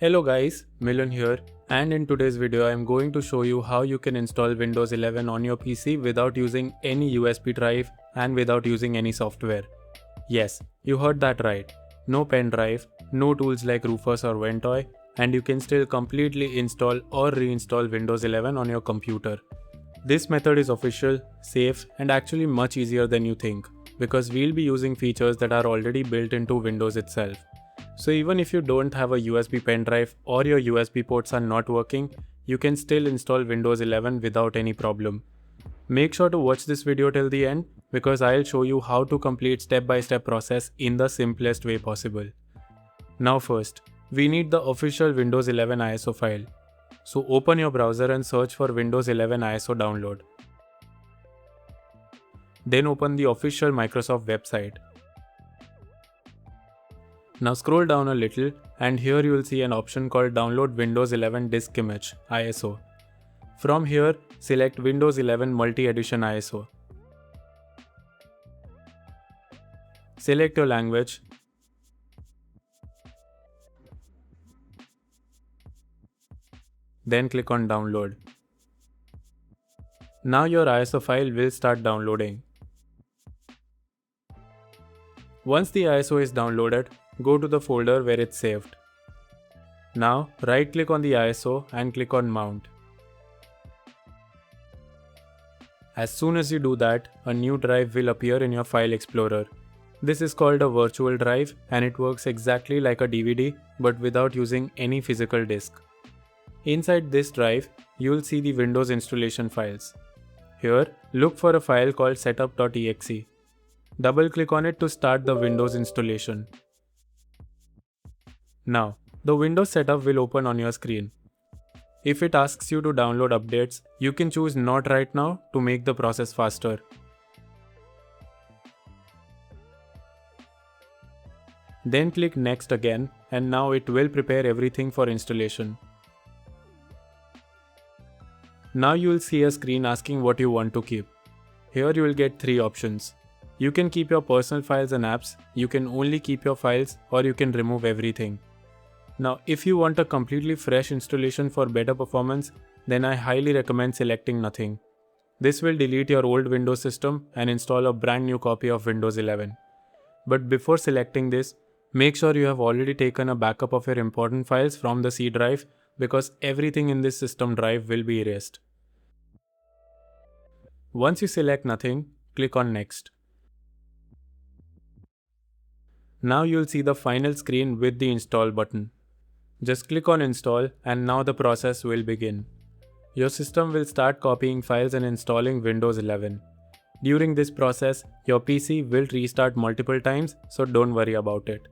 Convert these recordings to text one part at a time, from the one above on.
Hello guys, Milan here, and in today's video I am going to show you how you can install Windows 11 on your PC without using any USB drive and without using any software. Yes, you heard that right. No pen drive, no tools like Rufus or Ventoy, and you can still completely install or reinstall Windows 11 on your computer. This method is official, safe, and actually much easier than you think, because we'll be using features that are already built into Windows itself. So even if you don't have a USB pen drive or your USB ports are not working, you can still install Windows 11 without any problem. Make sure to watch this video till the end because I'll show you how to complete step-by-step process in the simplest way possible. Now first, we need the official Windows 11 ISO file. So open your browser and search for Windows 11 ISO download. Then open the official Microsoft website. Now scroll down a little and here you will see an option called Download Windows 11 Disk Image ISO. From here, select Windows 11 Multi-Edition ISO. Select your language. Then click on Download. Now your ISO file will start downloading. Once the ISO is downloaded, go to the folder where it's saved. Now right click on the ISO and click on Mount. As soon as you do that, a new drive will appear in your file explorer. This is called a virtual drive and it works exactly like a DVD but without using any physical disk. Inside this drive, you will see the Windows installation files. Here, look for a file called setup.exe. Double click on it to start the Windows installation. Now, the Windows setup will open on your screen. If it asks you to download updates, you can choose Not Right Now to make the process faster. Then click Next again and now it will prepare everything for installation. Now you will see a screen asking what you want to keep. Here you will get three options. You can keep your personal files and apps, you can only keep your files, or you can remove everything. Now if you want a completely fresh installation for better performance, then I highly recommend selecting Nothing. This will delete your old Windows system and install a brand new copy of Windows 11. But before selecting this, make sure you have already taken a backup of your important files from the C drive because everything in this system drive will be erased. Once you select Nothing, click on Next. Now you'll see the final screen with the Install button. Just click on Install and now the process will begin. Your system will start copying files and installing Windows 11. During this process, your PC will restart multiple times, so don't worry about it.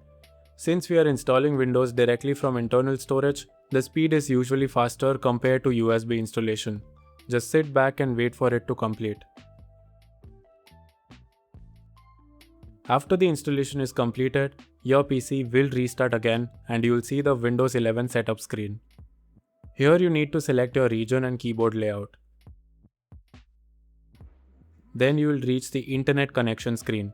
Since we are installing Windows directly from internal storage, the speed is usually faster compared to USB installation. Just sit back and wait for it to complete. After the installation is completed, your PC will restart again and you will see the Windows 11 setup screen. Here you need to select your region and keyboard layout. Then you will reach the internet connection screen.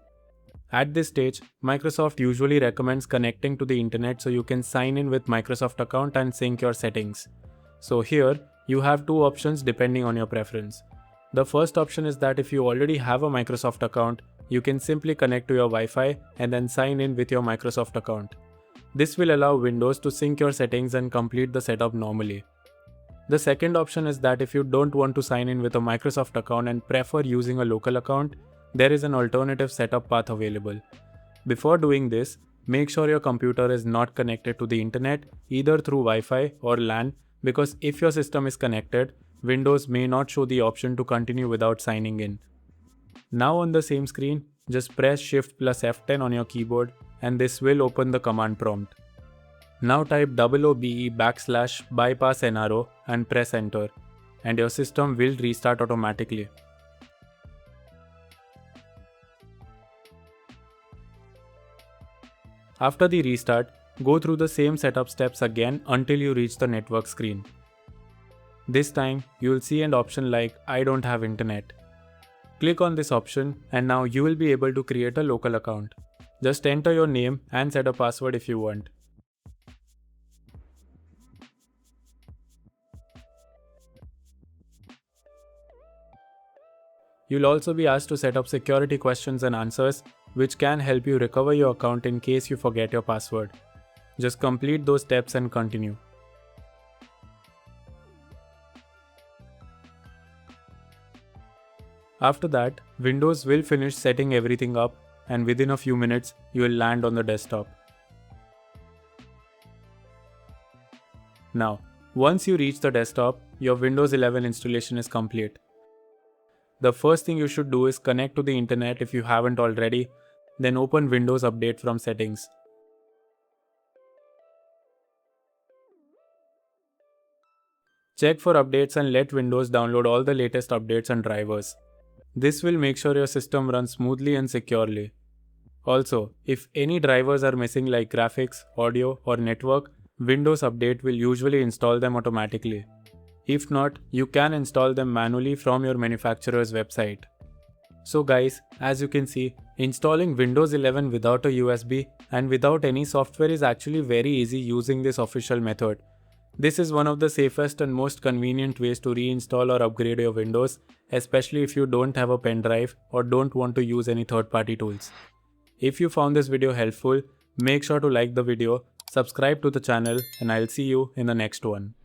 At this stage, Microsoft usually recommends connecting to the internet so you can sign in with Microsoft account and sync your settings. So here, you have two options depending on your preference. The first option is that if you already have a Microsoft account, you can simply connect to your Wi-Fi and then sign in with your Microsoft account. This will allow Windows to sync your settings and complete the setup normally. The second option is that if you don't want to sign in with a Microsoft account and prefer using a local account, there is an alternative setup path available. Before doing this, make sure your computer is not connected to the internet either through Wi-Fi or LAN because if your system is connected, Windows may not show the option to continue without signing in. Now on the same screen, just press Shift plus F10 on your keyboard and this will open the command prompt. Now type /bypass nro and press enter and your system will restart automatically. After the restart, go through the same setup steps again until you reach the network screen. This time, you will see an option like I don't have internet. Click on this option and now you will be able to create a local account. Just enter your name and set a password if you want. You'll also be asked to set up security questions and answers, which can help you recover your account in case you forget your password. Just complete those steps and continue. After that, Windows will finish setting everything up, and within a few minutes, you will land on the desktop. Now, once you reach the desktop, your Windows 11 installation is complete. The first thing you should do is connect to the internet if you haven't already, then open Windows Update from Settings. Check for updates and let Windows download all the latest updates and drivers. This will make sure your system runs smoothly and securely. Also, if any drivers are missing like graphics, audio, or network, Windows Update will usually install them automatically. If not, you can install them manually from your manufacturer's website. So guys, as you can see, installing Windows 11 without a USB and without any software is actually very easy using this official method. This is one of the safest and most convenient ways to reinstall or upgrade your Windows, especially if you don't have a pendrive or don't want to use any third-party tools. If you found this video helpful, make sure to like the video, subscribe to the channel, and I'll see you in the next one.